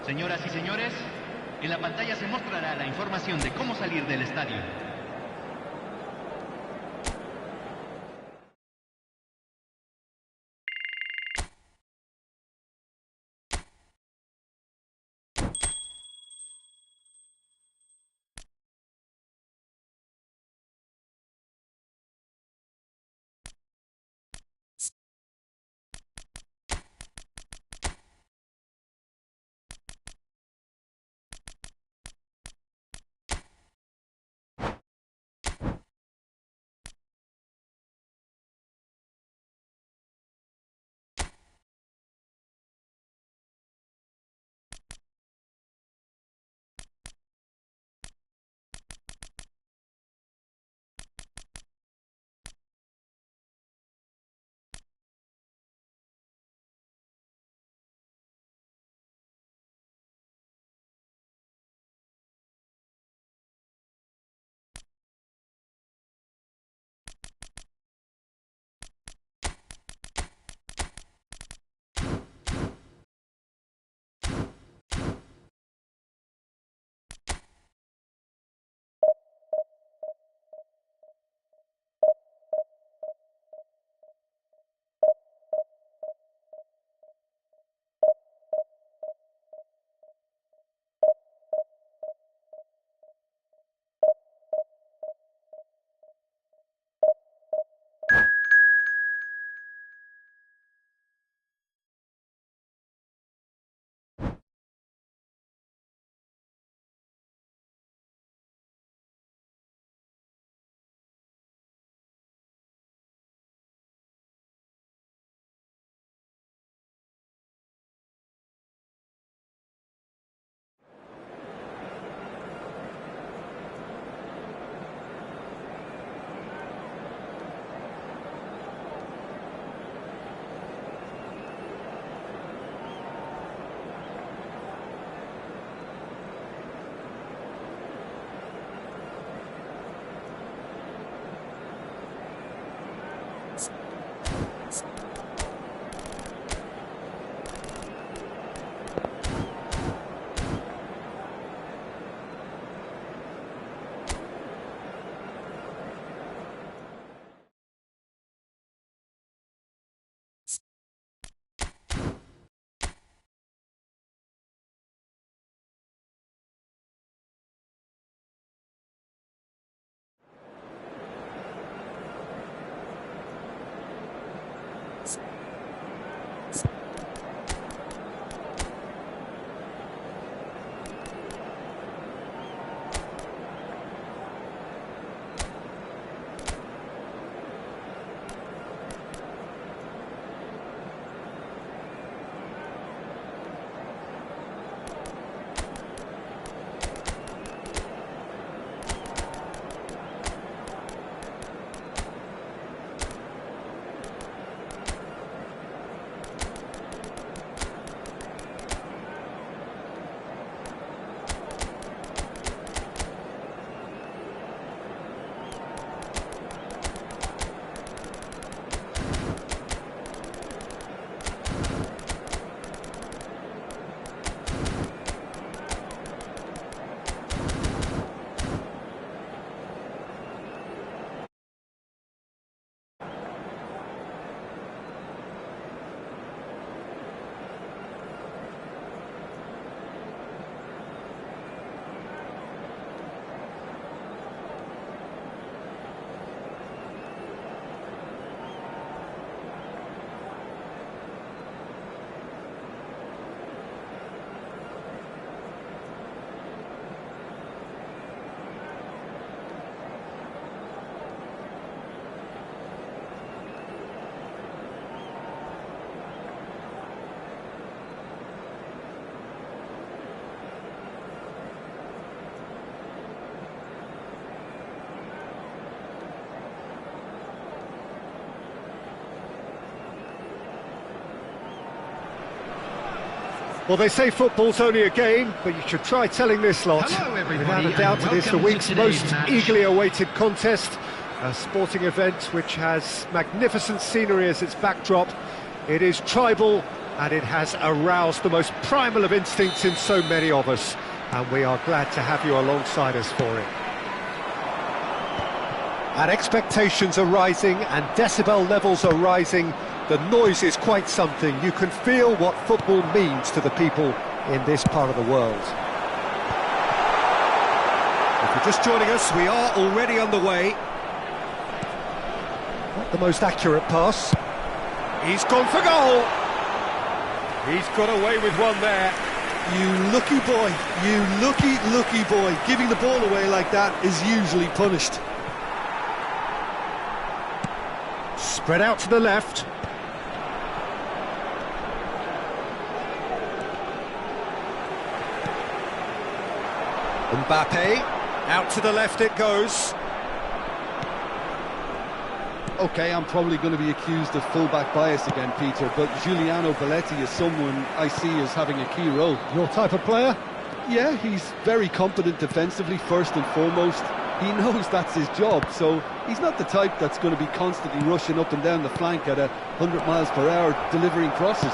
Señoras y señores, en la pantalla se mostrará la información de cómo salir del estadio. Well, they say football's only a game, but you should try telling this lot. Hello, everybody, Without a doubt, it is the welcome to week's today's most match. eagerly awaited contest. A sporting event which has magnificent scenery as its backdrop. It is tribal, and it has aroused the most primal of instincts in so many of us, and we are glad to have you alongside us for it. And expectations are rising and decibel levels are rising. The noise is quite something. You can feel what football means to the people in this part of the world. If you're just joining us, we are already underway. Not the most accurate pass. He's gone for goal. He's got away with one there. You lucky boy, you lucky boy. Giving the ball away like that is usually punished. Spread out to the left. Mbappe, out to the left it goes. Okay, I'm probably going to be accused of full-back bias again, Peter, but Giuliano Belletti is someone I see as having a key role. Your type of player? Yeah, he's very competent defensively, first and foremost. He knows that's his job, so he's not the type that's going to be constantly rushing up and down the flank at 100 miles per hour, delivering crosses.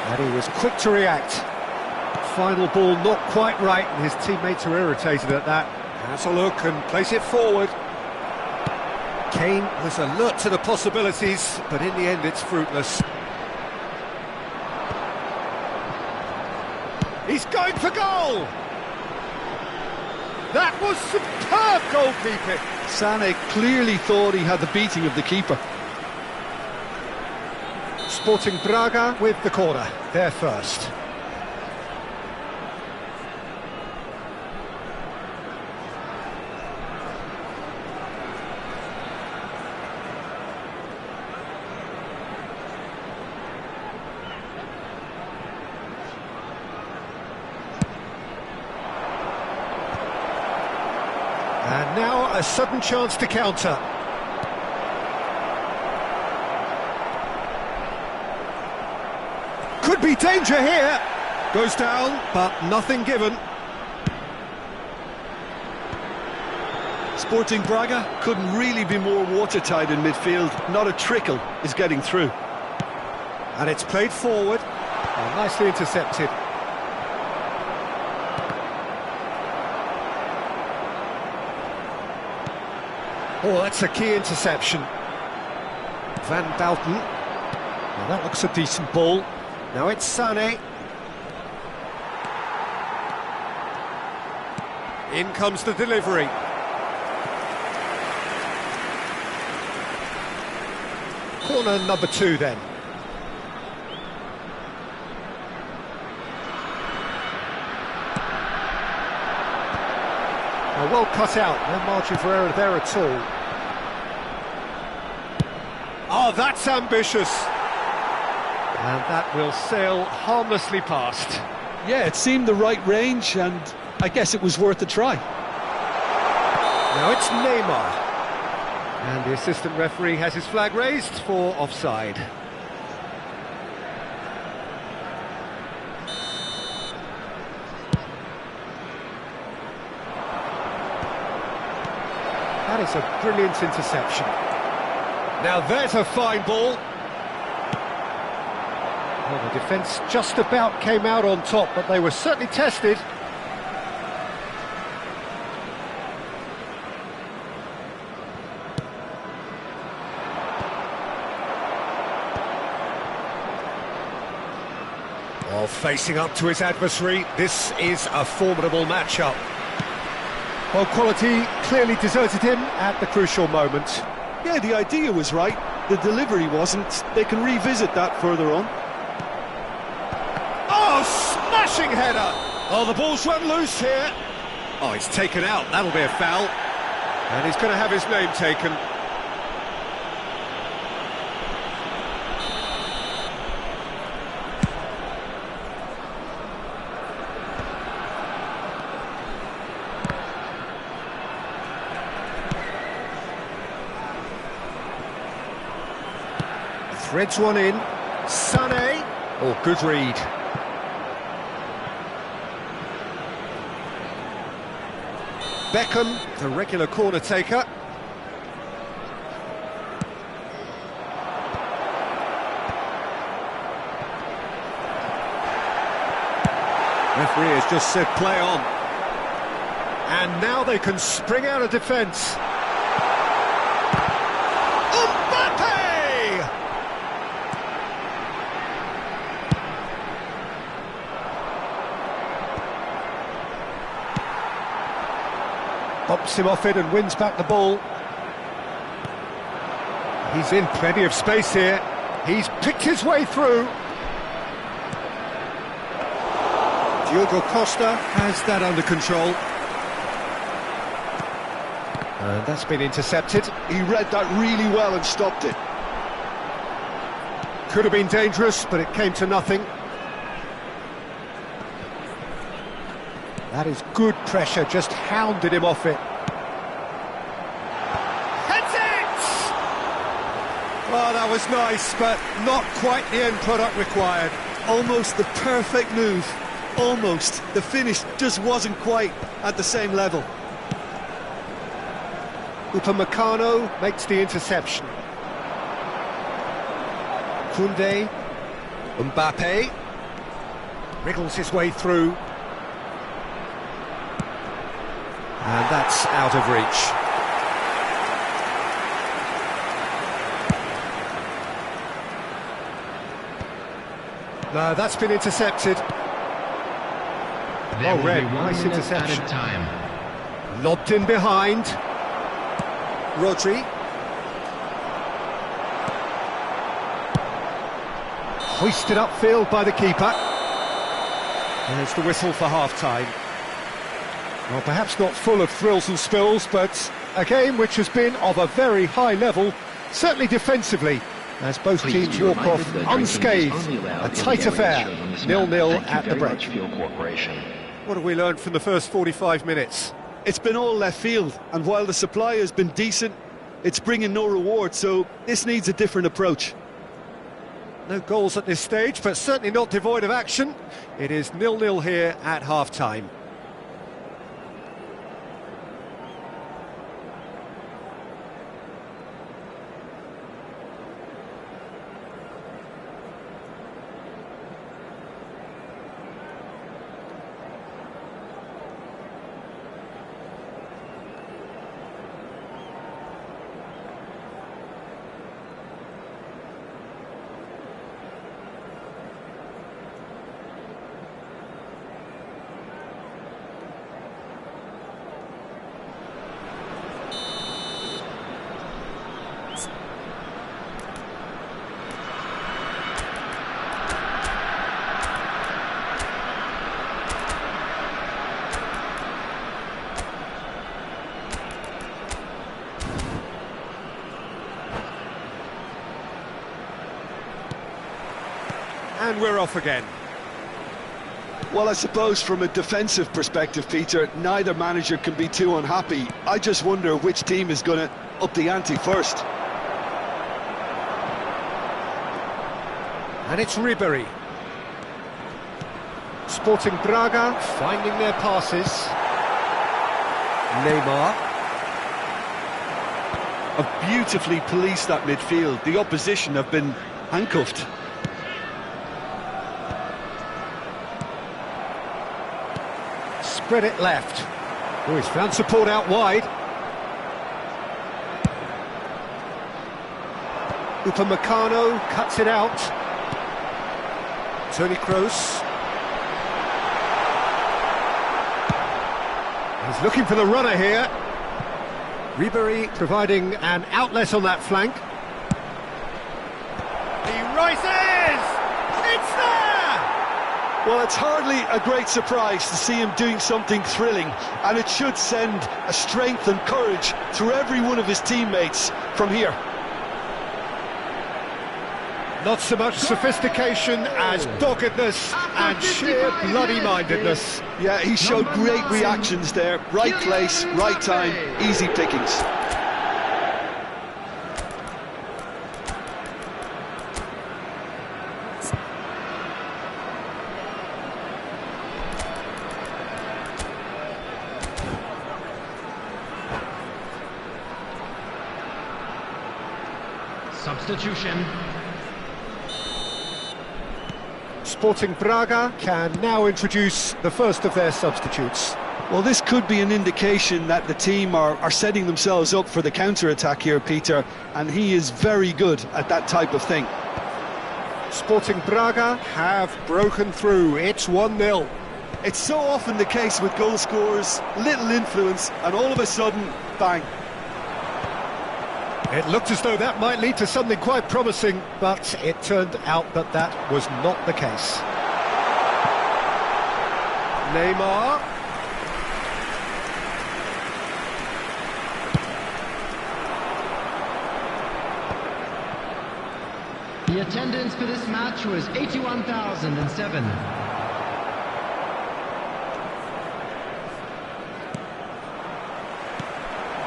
And he was quick to react. Final ball not quite right, and his teammates are irritated at that. Has a look and plays it forward. Kane was alert to the possibilities, but in the end it's fruitless. He's going for goal! That was superb goalkeeping! Sané clearly thought he had the beating of the keeper. Sporting Braga with the corner, they're first. And now a sudden chance to counter. Could be danger here. Goes down, but nothing given. Sporting Braga couldn't really be more watertight in midfield. Not a trickle is getting through. And it's played forward. Oh, nicely intercepted. Oh, that's a key interception. Van Bouten. Well, that looks a decent ball. Now it's Sané. In comes the delivery. Corner number 2 then. Oh, well cut out, no margin for error there at all. Oh, that's ambitious. And that will sail harmlessly past. Yeah, it seemed the right range, and I guess it was worth a try. Now it's Neymar. And the assistant referee has his flag raised for offside. That is a brilliant interception. Now there's a fine ball. Well, the defence just about came out on top, but they were certainly tested. Well, facing up to his adversary, this is a formidable matchup. Well, quality clearly deserted him at the crucial moment. Yeah, the idea was right, the delivery wasn't. They can revisit that further on. Oh, smashing header! Oh, the ball's run loose here. Oh, he's taken out, that'll be a foul. And he's going to have his name taken. Threads one in. Sané. Oh, good read. Beckham, the regular corner taker. Referee has just said play on. And now they can spring out of defence. Mbappe! Bumps him off it and wins back the ball. He's in plenty of space here. He's picked his way through. Diogo Costa has that under control. And that's been intercepted. He read that really well and stopped it. Could have been dangerous, but it came to nothing. That is good pressure, just hounded him off it. Heads it! Oh, that was nice, but not quite the end product required. Almost the perfect move. Almost. The finish just wasn't quite at the same level. Upamecano makes the interception. Koundé, Mbappe, wriggles his way through. And that's out of reach. No, that's been intercepted. There will Red, be 1 nice minute interception. added time. Lobbed in behind. Rodri. Hoisted upfield by the keeper. There's the whistle for half-time. Well, perhaps not full of thrills and spills, but a game which has been of a very high level, certainly defensively, as both teams walk off unscathed. A tight affair, 0-0 at the break. What have we learned from the first 45 minutes? It's been all left field, and while the supply has been decent, it's bringing no reward, so this needs a different approach. No goals at this stage, but certainly not devoid of action. It is 0-0 here at half-time. And we're off again. Well, I suppose from a defensive perspective, Peter, neither manager can be too unhappy. I just wonder which team is going to up the ante first. And it's Ribery. Sporting Braga finding their passes. Neymar. Have beautifully policed that midfield. The opposition have been handcuffed. Spread it left. Oh, he's found support out wide. Upamecano cuts it out. Toni Kroos. He's looking for the runner here. Ribery providing an outlet on that flank. He rises! It's there! Well, it's hardly a great surprise to see him doing something thrilling, and it should send a strength and courage through every one of his teammates from here. Not so much sophistication as doggedness and sheer bloody-mindedness. Yeah, he showed great reactions there. Right place, right time, easy pickings. Substitution. Sporting Braga can now introduce the first of their substitutes. Well, this could be an indication that the team are setting themselves up for the counter-attack here, Peter, and he is very good at that type of thing. Sporting Braga have broken through. It's 1-0. It's so often the case with goal scorers, little influence, and all of a sudden, bang. It looked as though that might lead to something quite promising, but it turned out that that was not the case. Neymar. The attendance for this match was 81,007.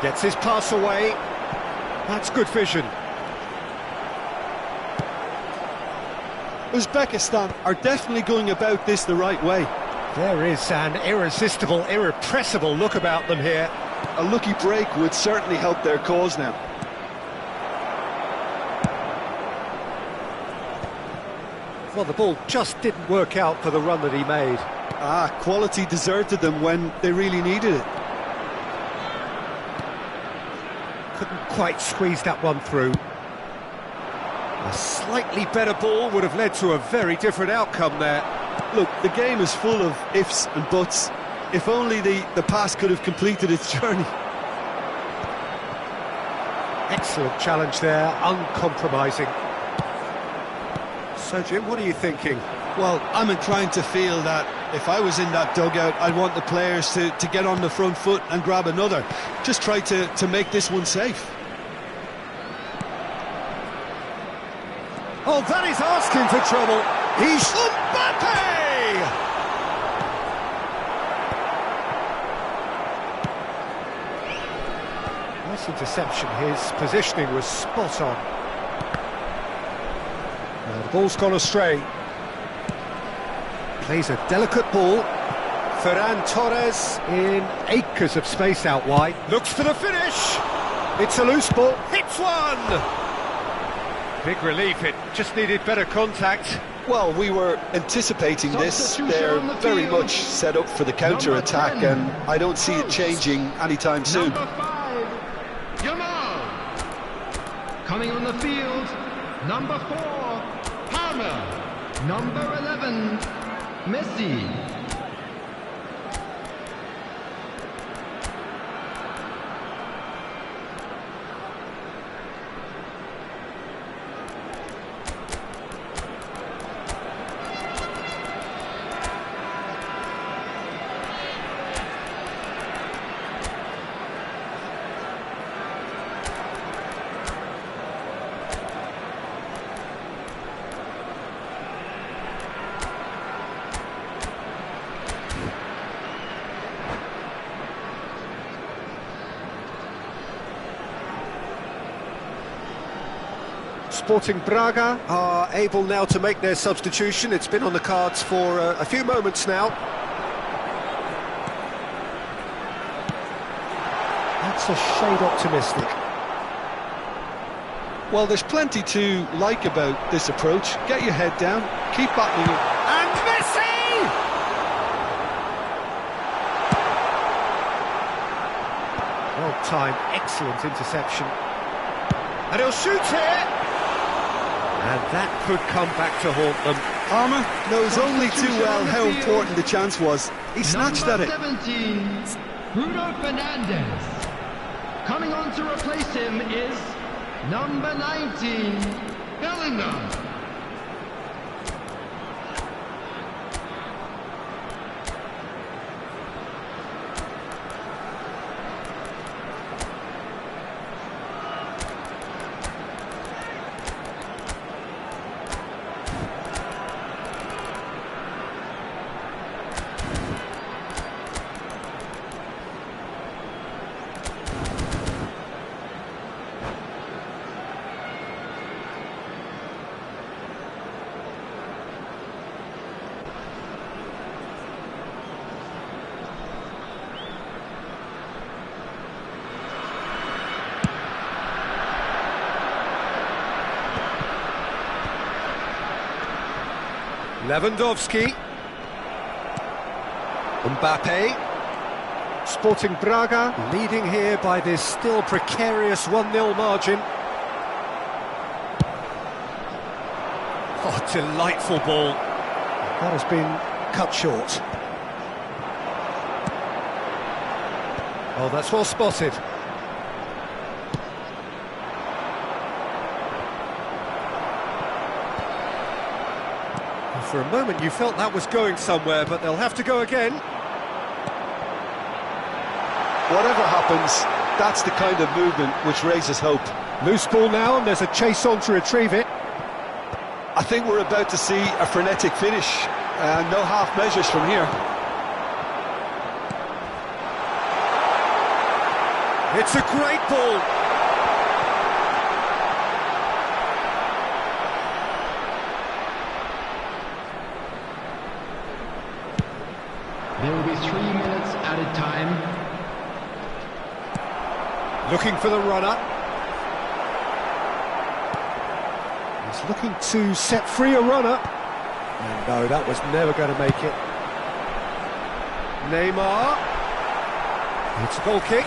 Gets his pass away. That's good vision. Uzbekistan are definitely going about this the right way. There is an irresistible, irrepressible look about them here. A lucky break would certainly help their cause now. Well, the ball just didn't work out for the run that he made. Quality deserted them when they really needed it. Couldn't quite squeeze that one through. A slightly better ball would have led to a very different outcome there. Look, the game is full of ifs and buts. If only the pass could have completed its journey. Excellent challenge there, uncompromising. So, Jim, what are you thinking? Well, I'm inclined to feel that if I was in that dugout, I'd want the players to get on the front foot and grab another. Just try to make this one safe. Oh, that is asking for trouble. He's Mbappe! Nice interception. His positioning was spot on. Now the ball's gone astray. Plays a delicate ball. Ferran Torres in acres of space out wide. Looks for the finish. It's a loose ball. Hits one. Big relief. It just needed better contact. Well, we were anticipating this. They're very much set up for the counter-attack, and I don't see it changing anytime soon. Number 5, Yamal. Coming on the field, number 4, Palmer. Number 11, Messi. Sporting Braga are able now to make their substitution. It's been on the cards for a few moments now. That's a shade optimistic. Well, there's plenty to like about this approach. Get your head down, keep battling it. And Messi! Well timed, excellent interception. And he'll shoot here! And that could come back to haunt them. Palmer knows only too well how important the chance was. He snatched at it. Number 17, Bruno Fernandes. Coming on to replace him is number 19, Bellingham. Lewandowski. Mbappe. Sporting Braga leading here by this still precarious 1-0 margin. Oh, delightful ball. That has been cut short. Oh, that's well spotted. For a moment you felt that was going somewhere, but they'll have to go again. Whatever happens, that's the kind of movement which raises hope. Loose ball now, and there's a chase on to retrieve it. I think we're about to see a frenetic finish, and no half measures from here. It's a great ball. There will be 3 minutes added time. Looking for the runner. He's looking to set free a runner. And no, that was never going to make it. Neymar. It's a goal kick.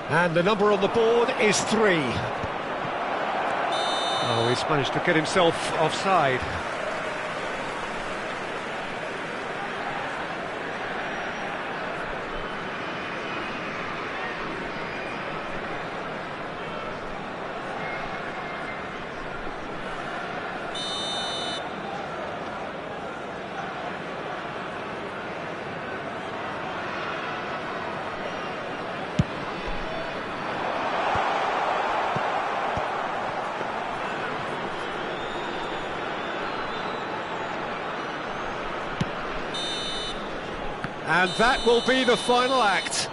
And the number on the board is 3. Oh, he's managed to get himself offside. And that will be the final act.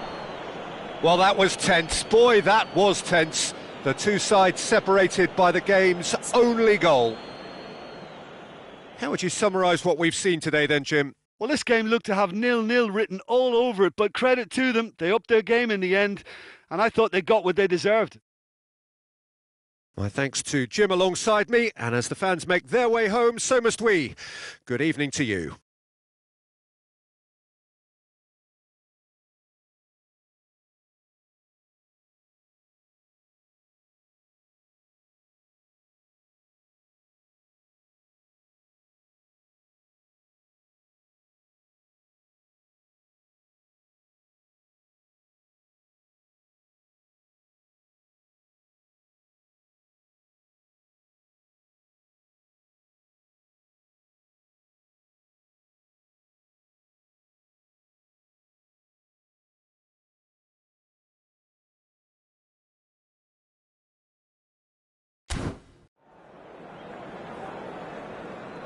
Well, that was tense. Boy, that was tense. The two sides separated by the game's only goal. How would you summarise what we've seen today then, Jim? Well, this game looked to have 0-0 written all over it, but credit to them, they upped their game in the end, and I thought they got what they deserved. My thanks to Jim alongside me, and as the fans make their way home, so must we. Good evening to you.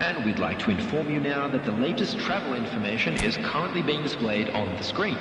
And we'd like to inform you now that the latest travel information is currently being displayed on the screen.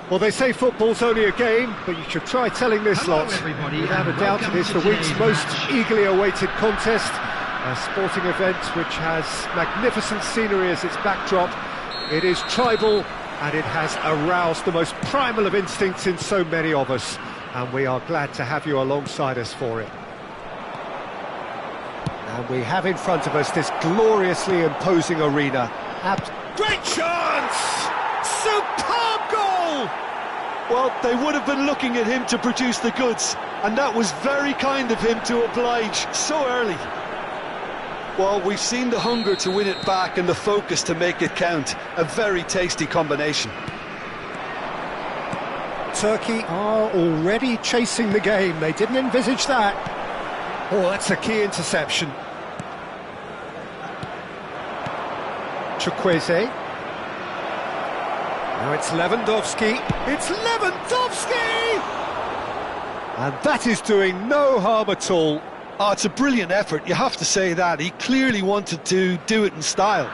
Well, they say football's only a game, but you should try telling this Hello, lot. everybody, Without a and doubt, welcome it is to the week's today's most match. eagerly awaited contest. A sporting event which has magnificent scenery as its backdrop. It is tribal, and it has aroused the most primal of instincts in so many of us. And we are glad to have you alongside us for it. And we have in front of us this gloriously imposing arena. Great chance! Superb goal! Well, they would have been looking at him to produce the goods, and that was very kind of him to oblige so early. Well, we've seen the hunger to win it back and the focus to make it count. A very tasty combination. Turkey are already chasing the game. They didn't envisage that. Oh, that's a key interception. Chukwueze. Now it's Lewandowski. It's Lewandowski! And that is doing no harm at all. Oh, it's a brilliant effort, you have to say that. He clearly wanted to do it in style.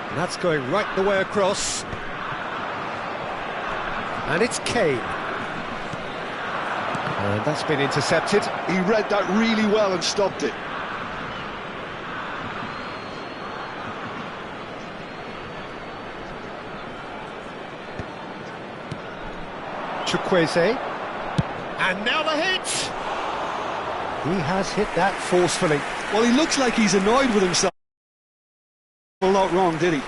And that's going right the way across. And it's Kane. And that's been intercepted. He read that really well and stopped it. Chukwueze. And now the hit! He has hit that forcefully. Well, he looks like he's annoyed with himself. Well, not wrong, did he?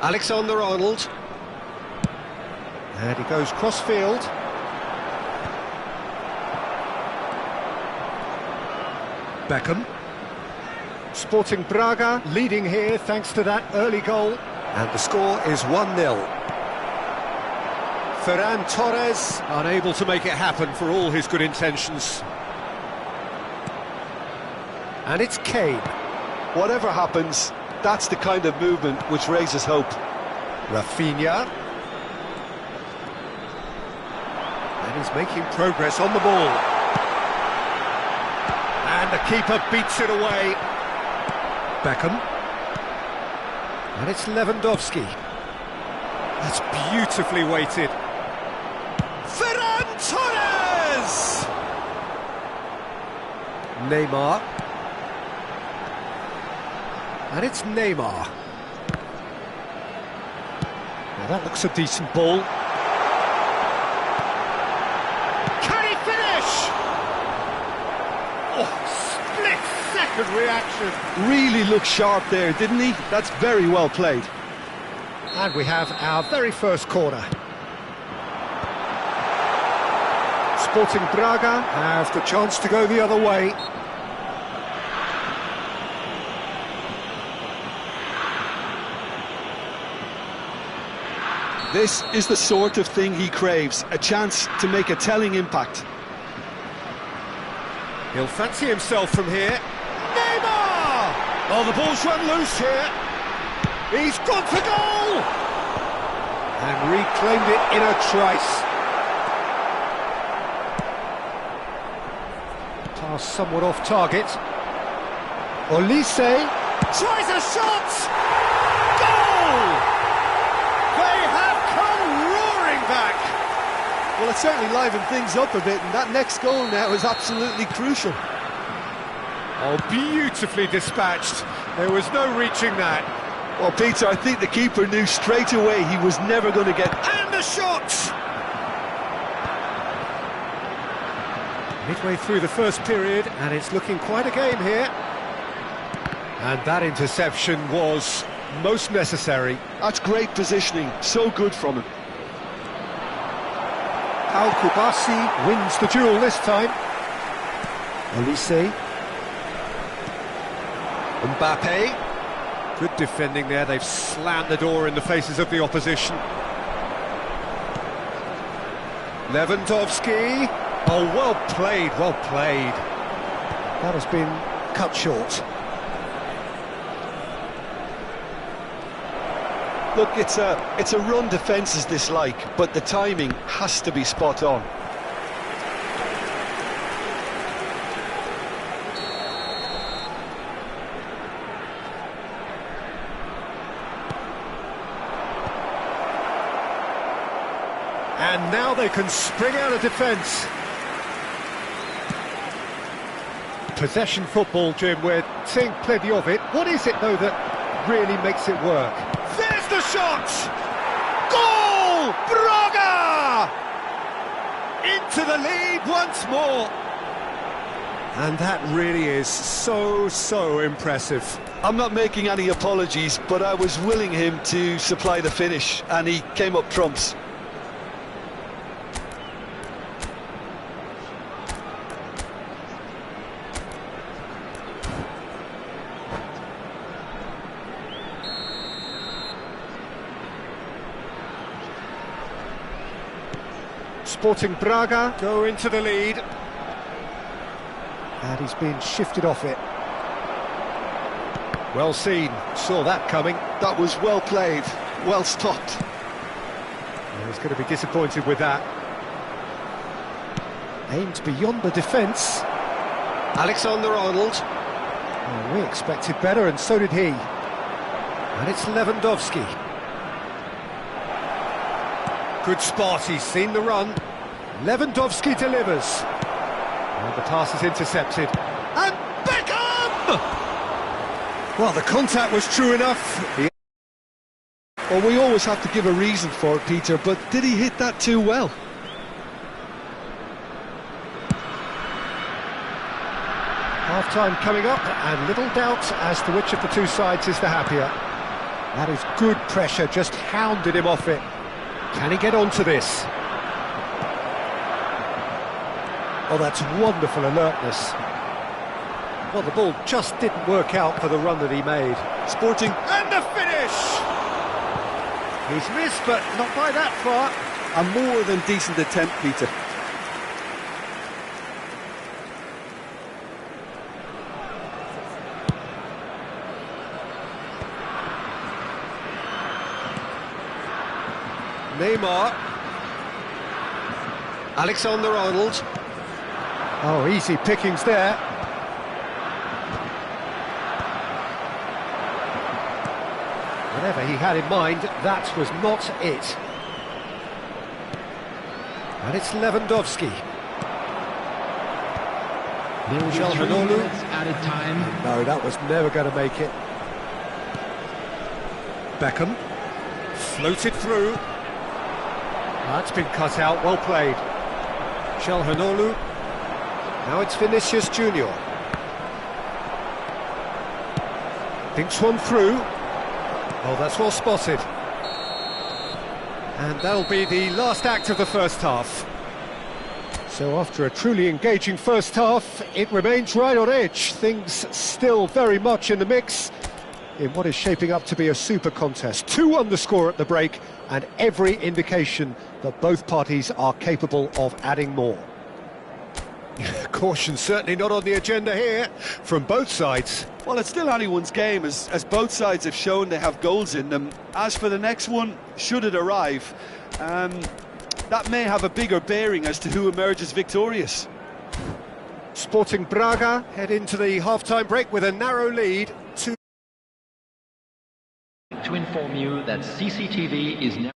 Alexander-Arnold. And he goes cross-field. Beckham. Sporting Braga leading here thanks to that early goal. And the score is 1-0. Ferran Torres unable to make it happen for all his good intentions. And it's Kane. Whatever happens, that's the kind of movement which raises hope. Rafinha. And he's making progress on the ball. And the keeper beats it away. Beckham. And it's Lewandowski. That's beautifully weighted. Ferran Torres! Neymar. And it's Neymar. Now that looks a decent ball. Can he finish? Oh, split-second reaction. Really looked sharp there, didn't he? That's very well played. And we have our very first corner. Sporting Braga have the chance to go the other way. This is the sort of thing he craves, a chance to make a telling impact. He'll fancy himself from here. Neymar! Oh, the ball's run loose here. He's gone for goal! And reclaimed it in a trice. Pass somewhat off target. Olise tries a shot! Goal! They have come roaring back! Well, it certainly livened things up a bit, and that next goal now is absolutely crucial. Oh, beautifully dispatched. There was no reaching that. Well, Peter, I think the keeper knew straight away he was never going to get... And the shot! Midway through the first period, and it's looking quite a game here. And that interception was most necessary. That's great positioning, so good from him. Al-Kubasi wins the duel this time. Olise. Mbappe. Good defending there, they've slammed the door in the faces of the opposition. Lewandowski. Oh, well played, well played. That has been cut short. Look, it's a run defence is dislike, but the timing has to be spot on. And now they can spring out of defence. Possession football, Jim, we're seeing plenty of it. What is it, though, that really makes it work? There's the shot! Goal! Braga! Into the lead once more. And that really is so impressive. I'm not making any apologies, but I was willing him to supply the finish, and he came up trumps. Sporting Braga go into the lead. And he's been shifted off it. Well seen, saw that coming. That was well played, well stopped. He's going to be disappointed with that. Aimed beyond the defence. Alexander-Arnold. Oh, we expected better, and so did he. And it's Lewandowski. Good spot, he's seen the run. Lewandowski delivers. And the pass is intercepted. And Beckham! Well, the contact was true enough. Well, we always have to give a reason for it, Peter, but did he hit that too well? Half-time coming up, and little doubt as to which of the two sides is the happier. That is good pressure, just hounded him off it. Can he get onto this? Oh, that's wonderful alertness. Well, the ball just didn't work out for the run that he made. Sporting. And the finish! He's missed, but not by that far. A more than decent attempt, Peter. Neymar. Alexander-Arnold. Oh, easy pickings there. Whatever he had in mind, that was not it. And it's Lewandowski. Added time. No, that was never going to make it. Beckham. Floated through. That's been cut out, well played. Calhanoglu. Now it's Vinicius Junior. Thinks one through. Oh, that's well spotted. And that'll be the last act of the first half. So after a truly engaging first half, it remains right on edge. Things still very much in the mix in what is shaping up to be a super contest. 2-1 the score at the break, and every indication that both parties are capable of adding more. Caution certainly not on the agenda here from both sides. Well, it's still anyone's game, as both sides have shown they have goals in them. As for the next one, should it arrive, that may have a bigger bearing as to who emerges victorious. Sporting Braga head into the half-time break with a narrow lead. To inform you that CCTV is now...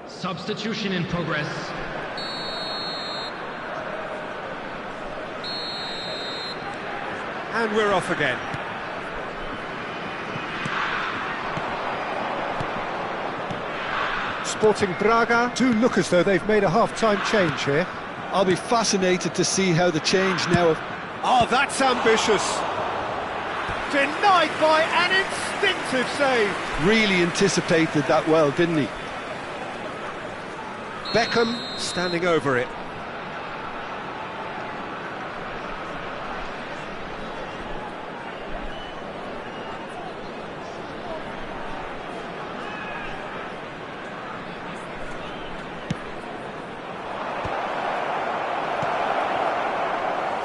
Substitution in progress. And we're off again. Sporting Braga do look as though they've made a half-time change here. I'll be fascinated to see how the change now... Oh, that's ambitious. Denied by an instinctive save. Really anticipated that well, didn't he? Beckham standing over it.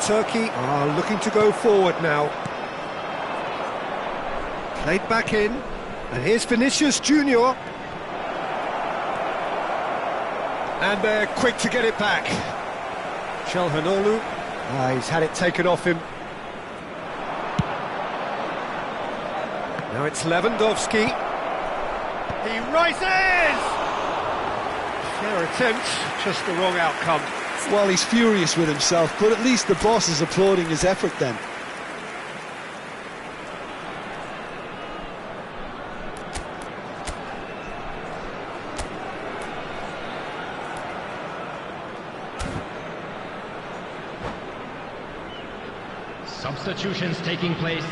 Turkey are looking to go forward now. Played back in, and here's Vinicius Junior. And they're quick to get it back. Çalhanoğlu, he's had it taken off him. Now it's Lewandowski. He rises! Fair attempt, just the wrong outcome. Well, he's furious with himself, but at least the boss is applauding his effort then. Substitutions taking place.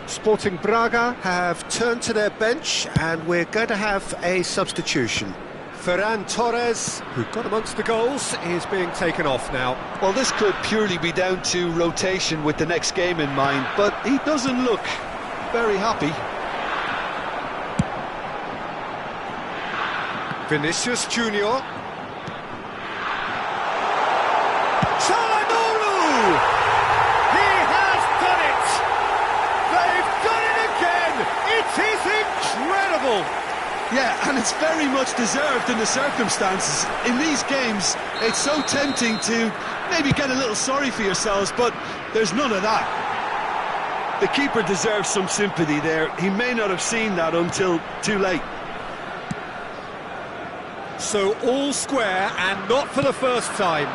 Sporting Braga have turned to their bench, and we're going to have a substitution. Ferran Torres, who got amongst the goals, is being taken off now. Well, this could purely be down to rotation with the next game in mind, but he doesn't look very happy. Vinicius Junior. Çalhanoğlu! He has done it! They've done it again! It is incredible! Yeah, and it's very much deserved in the circumstances. In these games, it's so tempting to maybe get a little sorry for yourselves, but there's none of that. The keeper deserves some sympathy there. He may not have seen that until too late. So all square, and not for the first time.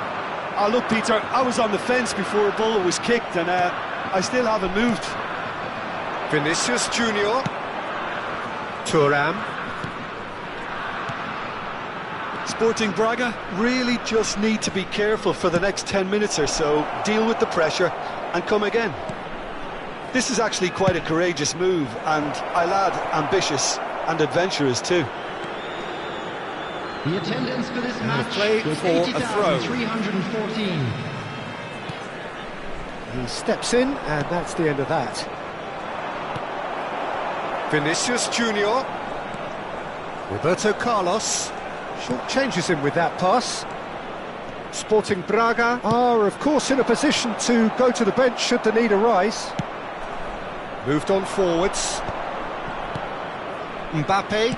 Oh, look, Peter, I was on the fence before a ball was kicked, and I still haven't moved. Vinicius Junior. Thuram. Sporting Braga really just need to be careful for the next 10 minutes or so, deal with the pressure and come again. This is actually quite a courageous move, and I'll add ambitious and adventurous too. The attendance for this match play was for a throw. 80,314. He steps in, and that's the end of that. Vinicius Junior. Roberto Carlos short changes him with that pass. Sporting Braga are, of course, in a position to go to the bench should the need arise. Moved on forwards. Mbappe.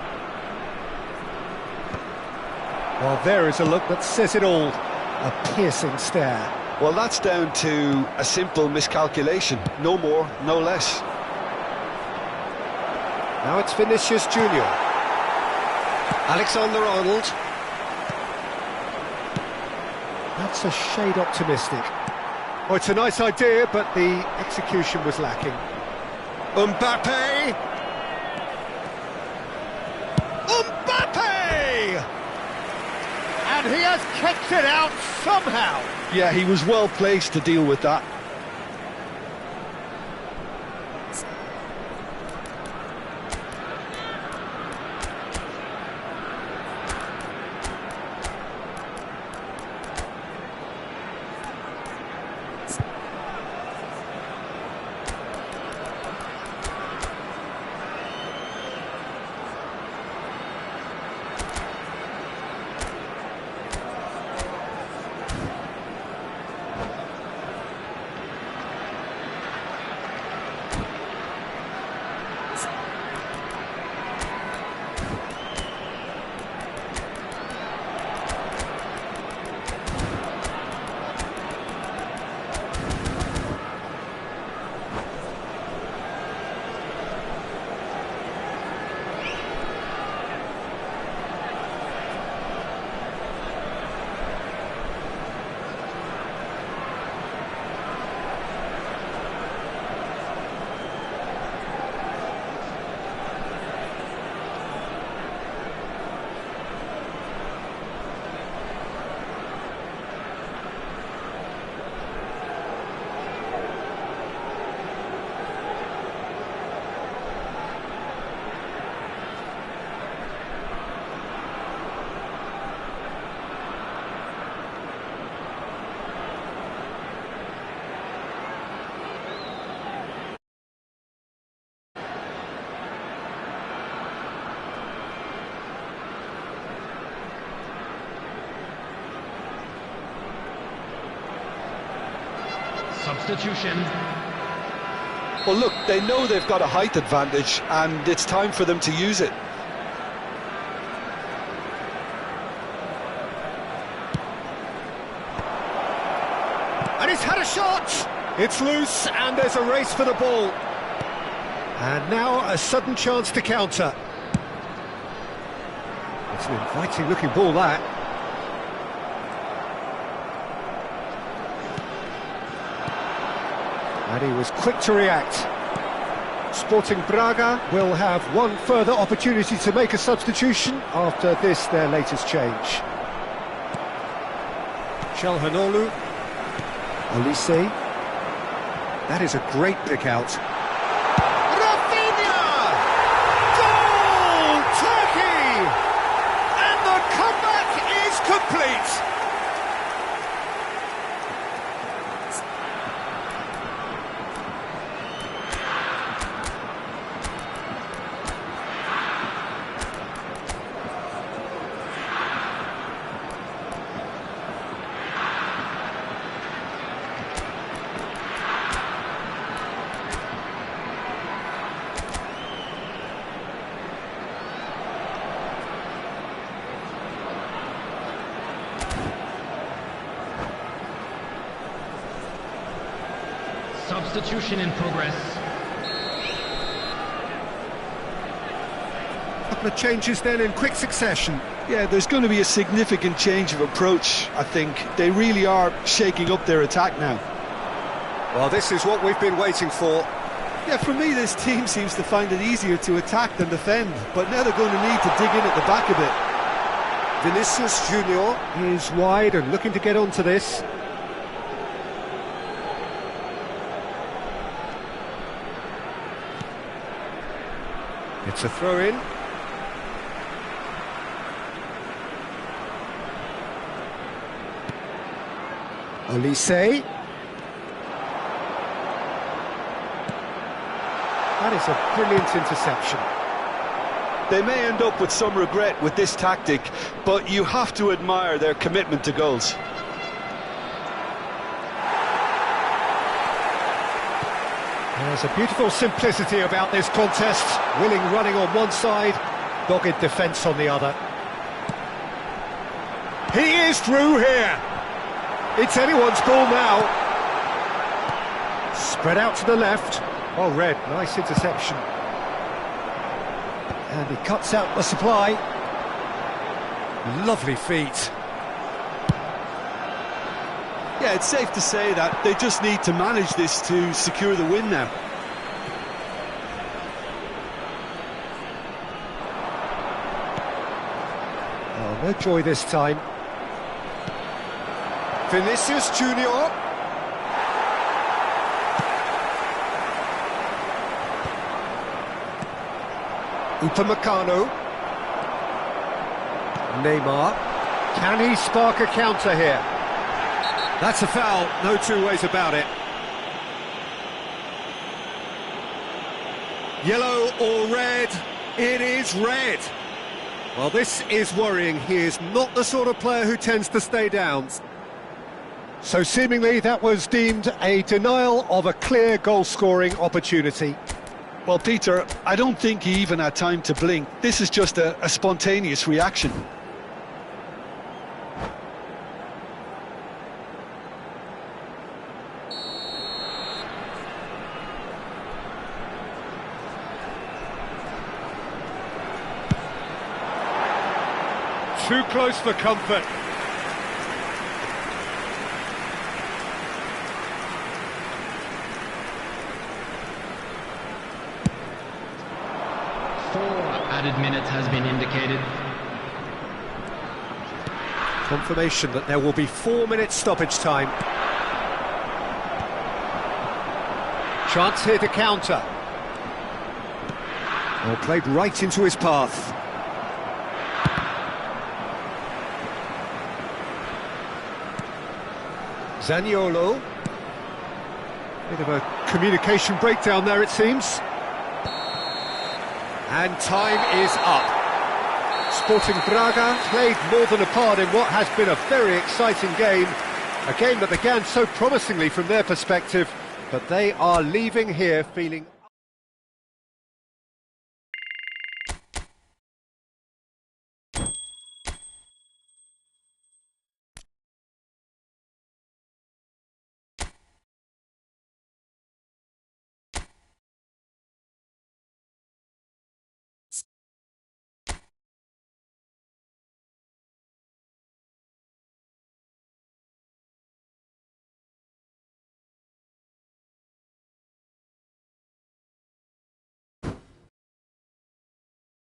Well, there is a look that says it all. A piercing stare. Well, that's down to a simple miscalculation. No more, no less. Now it's Vinicius Junior. Alexander-Arnold. That's a shade optimistic. Oh, it's a nice idea, but the execution was lacking. Mbappe! Mbappe! And he has kicked it out somehow. Yeah, he was well placed to deal with that. Substitution. Well, look, they know they've got a height advantage, and it's time for them to use it. And he's had a shot! It's loose, and there's a race for the ball. And now a sudden chance to counter. It's an inviting-looking ball, that. And he was quick to react. Sporting Braga will have one further opportunity to make a substitution after this, their latest change. Çalhanoğlu. Olise. That is a great pick out. Rafinha! Goal! Turkey! And the comeback is complete! Substitution in progress. Couple of changes then in quick succession. Yeah, there's going to be a significant change of approach, I think. They really are shaking up their attack now. Well, this is what we've been waiting for. Yeah, for me, this team seems to find it easier to attack than defend, but now they're going to need to dig in at the back a bit. Vinicius Junior is wide and looking to get onto this. It's a throw-in. Olise. That is a brilliant interception. They may end up with some regret with this tactic, but you have to admire their commitment to goals. There's a beautiful simplicity about this contest. Willing running on one side, dogged defence on the other. He is through here. It's anyone's goal now. Spread out to the left. Well read, nice interception. And he cuts out the supply. Lovely feet. Yeah, it's safe to say that they just need to manage this to secure the win now. Oh, no joy this time. Vinicius Junior. Upamecano. Neymar. Can he spark a counter here? That's a foul, no two ways about it. Yellow or red? It is red. Well, this is worrying. He is not the sort of player who tends to stay down. So seemingly that was deemed a denial of a clear goal-scoring opportunity. Well, Peter, I don't think he even had time to blink. This is just a spontaneous reaction. Too close for comfort. Added minutes has been indicated. Confirmation that there will be 4 minutes stoppage time. Chance here to counter. Well, played right into his path. Zaniolo. Bit of a communication breakdown there, it seems. And time is up. Sporting Braga played more than a part in what has been a very exciting game. A game that began so promisingly from their perspective, But they are leaving here feeling...